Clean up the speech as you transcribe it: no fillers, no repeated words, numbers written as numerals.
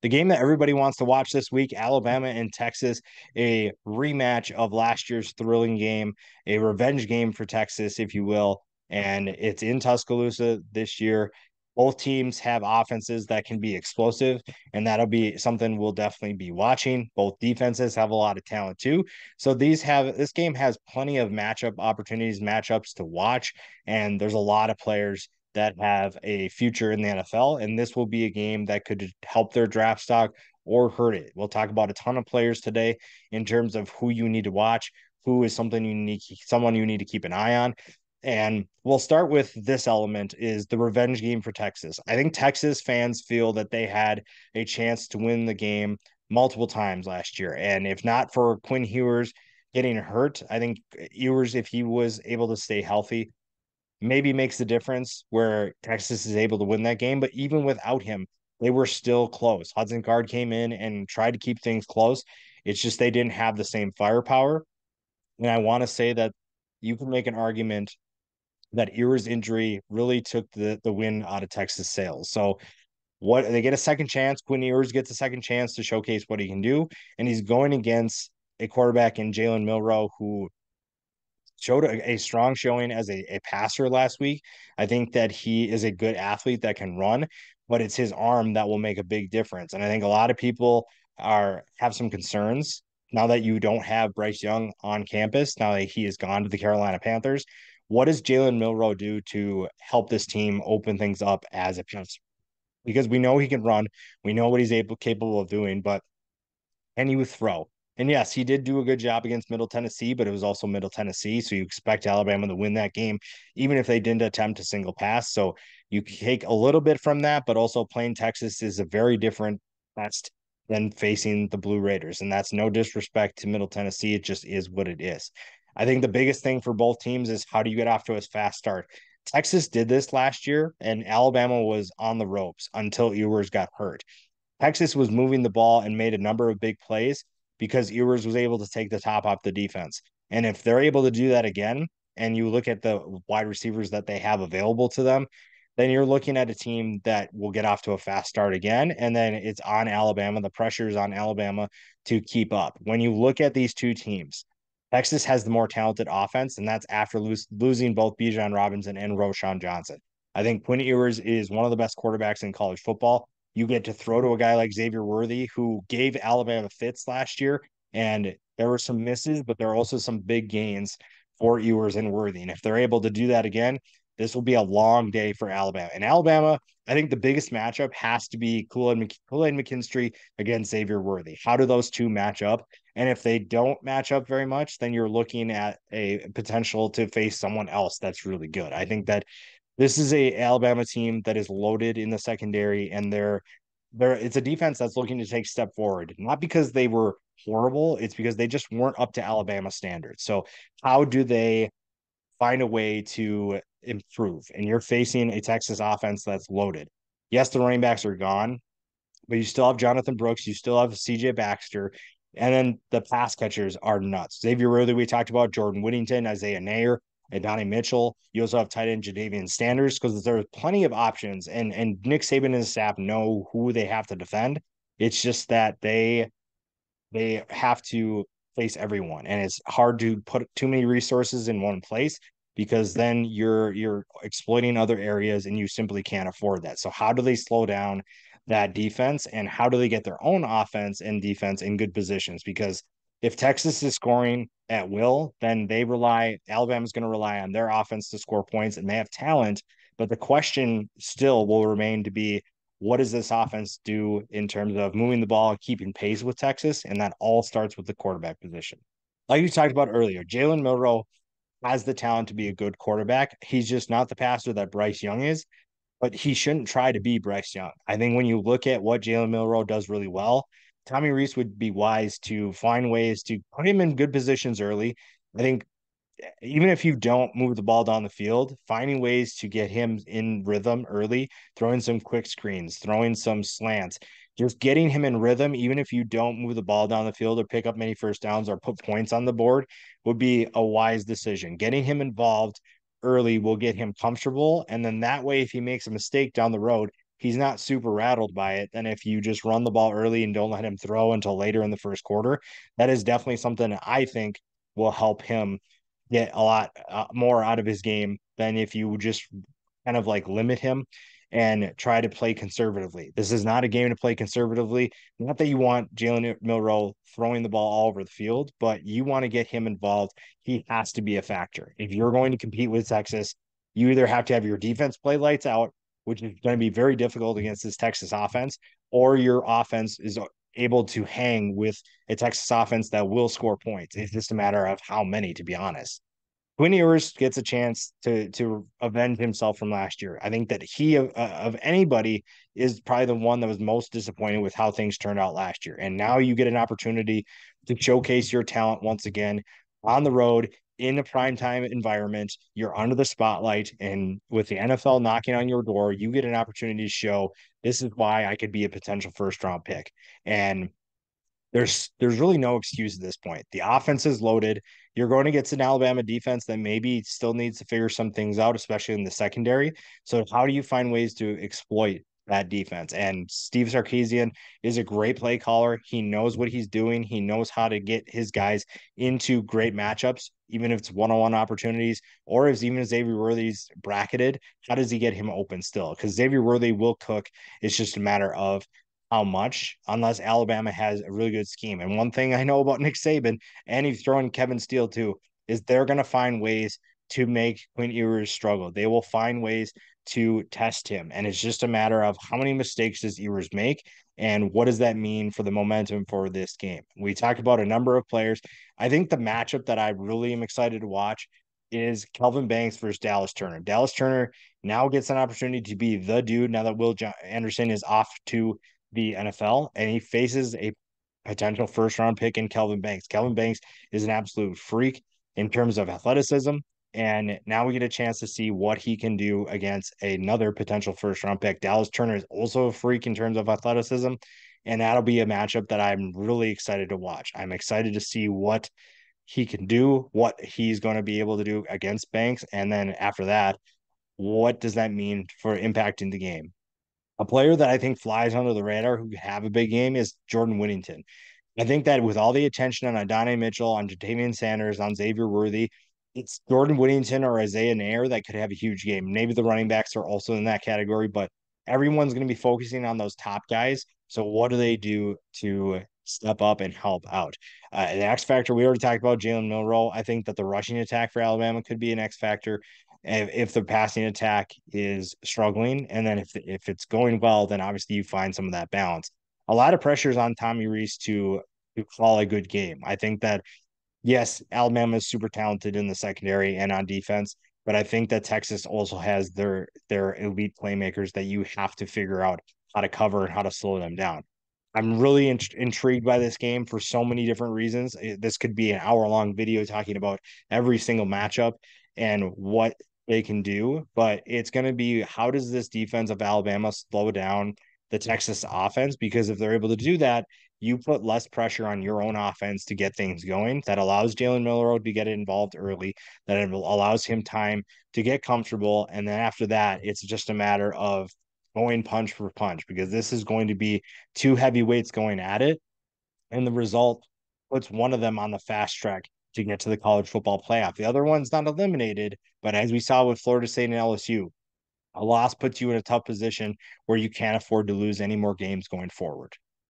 The game that everybody wants to watch this week, Alabama and Texas, a rematch of last year's thrilling game, a revenge game for Texas, if you will. And it's in Tuscaloosa this year. Both teams have offenses that can be explosive, and that'll be something we'll definitely be watching. Both defenses have a lot of talent too. So this game has plenty of matchup opportunities, matchups to watch, and there's a lot of players that have a future in the NFL. And this will be a game that could help their draft stock or hurt it. We'll talk about a ton of players today in terms of who you need to watch, who is someone you need to keep an eye on. And we'll start with this element is the revenge game for Texas. I think Texas fans feel that they had a chance to win the game multiple times last year. And if not for Quinn Ewers getting hurt, I think Ewers, if he was able to stay healthy, maybe makes the difference where Texas is able to win that game. But even without him, they were still close. Hudson Card came in and tried to keep things close. It's just they didn't have the same firepower. And I want to say that you can make an argument that Ewers' injury really took the win out of Texas sails. So what they get a second chance. Quinn Ewers gets a second chance to showcase what he can do, and he's going against a quarterback in Jalen Milroe who showed a strong showing as a passer last week. I think that he is a good athlete that can run, but it's his arm that will make a big difference. And I think a lot of people are have some concerns now that you don't have Bryce Young on campus, now that he has gone to the Carolina Panthers. What does Jalen Milroe do to help this team open things up as a passer? Because we know he can run, we know what he's capable of doing, but can you throw? And yes, he did do a good job against Middle Tennessee, but it was also Middle Tennessee. So you expect Alabama to win that game, even if they didn't attempt a single pass. So you take a little bit from that, but also playing Texas is a very different test than facing the Blue Raiders. And that's no disrespect to Middle Tennessee. It just is what it is. I think the biggest thing for both teams is how do you get off to a fast start? Texas did this last year, and Alabama was on the ropes until Ewers got hurt. Texas was moving the ball and made a number of big plays because Ewers was able to take the top off the defense. And if they're able to do that again, and you look at the wide receivers that they have available to them, then you're looking at a team that will get off to a fast start again. And then it's on Alabama. The pressure is on Alabama to keep up. When you look at these two teams, Texas has the more talented offense, and that's after losing both Bijan Robinson and Roschon Johnson. I think Quinn Ewers is one of the best quarterbacks in college football. You get to throw to a guy like Xavier Worthy, who gave Alabama fits last year, and there were some misses, but there are also some big gains for Ewers and Worthy. And if they're able to do that again, this will be a long day for Alabama. And Alabama, I think the biggest matchup has to be Kool-Aid McKinstry against Xavier Worthy. How do those two match up? And if they don't match up very much, then you're looking at a potential to face someone else that's really good. I think that this is a Alabama team that is loaded in the secondary, and they're it's a defense that's looking to take a step forward. Not because they were horrible, it's because they just weren't up to Alabama standards. So how do they find a way to improve? And you're facing a Texas offense that's loaded. Yes, the running backs are gone, but you still have Jonathan Brooks, you still have CJ Baxter, and then the pass catchers are nuts. Xavier Worthy, we talked about Jordan Whittington, Isaiah Nair, and Donnie Mitchell. You also have tight end Jadavian Sanders because there's plenty of options, and Nick Saban and his staff know who they have to defend. It's just that they have to face everyone, and it's hard to put too many resources in one place because then you're exploiting other areas and you simply can't afford that. So how do they slow down that defense, and how do they get their own offense and defense in good positions? Because if Texas is scoring at will, then Alabama's going to rely on their offense to score points, and they have talent. But the question still will remain to be, what does this offense do in terms of moving the ball, keeping pace with Texas? And that all starts with the quarterback position. Like you talked about earlier, Jalen Milroe has the talent to be a good quarterback. He's just not the passer that Bryce Young is, but he shouldn't try to be Bryce Young. I think when you look at what Jalen Milroe does really well, Tommy Rees would be wise to find ways to put him in good positions early. I think even if you don't move the ball down the field, finding ways to get him in rhythm early, throwing some quick screens, throwing some slants, just getting him in rhythm, even if you don't move the ball down the field or pick up many first downs or put points on the board, would be a wise decision. Getting him involved early will get him comfortable. And then that way, if he makes a mistake down the road, he's not super rattled by it than if you just run the ball early and don't let him throw until later in the first quarter. That is definitely something I think will help him get a lot more out of his game than if you just kind of like limit him and try to play conservatively. This is not a game to play conservatively. Not that you want Jalen Milroe throwing the ball all over the field, but you want to get him involved. He has to be a factor. If you're going to compete with Texas, you either have to have your defense play lights out, which is going to be very difficult against this Texas offense, or your offense is able to hang with a Texas offense that will score points. It's just a matter of how many, to be honest. Quinn Ewers gets a chance to avenge himself from last year. I think that he of anybody is probably the one that was most disappointed with how things turned out last year. And now you get an opportunity to showcase your talent once again on the road in a primetime environment. You're under the spotlight, and with the NFL knocking on your door, you get an opportunity to show this is why I could be a potential first round pick. And there's really no excuse at this point. The offense is loaded. You're going against an Alabama defense that maybe still needs to figure some things out, especially in the secondary. So how do you find ways to exploit that defense? And Steve Sarkisian is a great play caller. He knows what he's doing. He knows how to get his guys into great matchups, even if it's one-on-one opportunities, or if even Xavier Worthy's bracketed, how does he get him open still? Because Xavier Worthy will cook. It's just a matter of how much, unless Alabama has a really good scheme. And one thing I know about Nick Saban, and he's throwing Kevin Steele too, is they're going to find ways to make Quinn Ewers struggle. They will find ways to test him. And it's just a matter of how many mistakes does Ewers make and what does that mean for the momentum for this game. We talked about a number of players. I think the matchup that I really am excited to watch is Kelvin Banks versus Dallas Turner. Dallas Turner now gets an opportunity to be the dude now that Will Anderson is off to the NFL, and he faces a potential first round pick in Kelvin Banks. Kelvin Banks is an absolute freak in terms of athleticism. And now we get a chance to see what he can do against another potential first round pick. Dallas Turner is also a freak in terms of athleticism. And that'll be a matchup that I'm really excited to watch. I'm excited to see what he can do, what he's going to be able to do against Banks. And then after that, what does that mean for impacting the game? A player that I think flies under the radar who could have a big game is Jordan Whittington. I think that with all the attention on Adonai Mitchell, on Jatavian Sanders, on Xavier Worthy, it's Jordan Whittington or Isaiah Nair that could have a huge game. Maybe the running backs are also in that category, but everyone's going to be focusing on those top guys. So what do they do to step up and help out? The X factor, we already talked about Jalen Milroe. I think that the rushing attack for Alabama could be an X factor if the passing attack is struggling. And then if it's going well, then obviously you find some of that balance. A lot of pressures on Tommy Rees to call a good game. I think that yes, Alabama is super talented in the secondary and on defense, but I think that Texas also has their elite playmakers that you have to figure out how to cover and how to slow them down. I'm really intrigued by this game for so many different reasons. This could be an hour-long video talking about every single matchup and what they can do, but it's going to be how does this defense of Alabama slow down the Texas offense? Because if they're able to do that, you put less pressure on your own offense to get things going. That allows Jalen Milroe to get involved early, that allows him time to get comfortable. And then after that, it's just a matter of going punch for punch because this is going to be two heavyweights going at it. And the result puts one of them on the fast track to get to the college football playoff. The other one's not eliminated, but as we saw with Florida State and LSU, a loss puts you in a tough position where you can't afford to lose any more games going forward.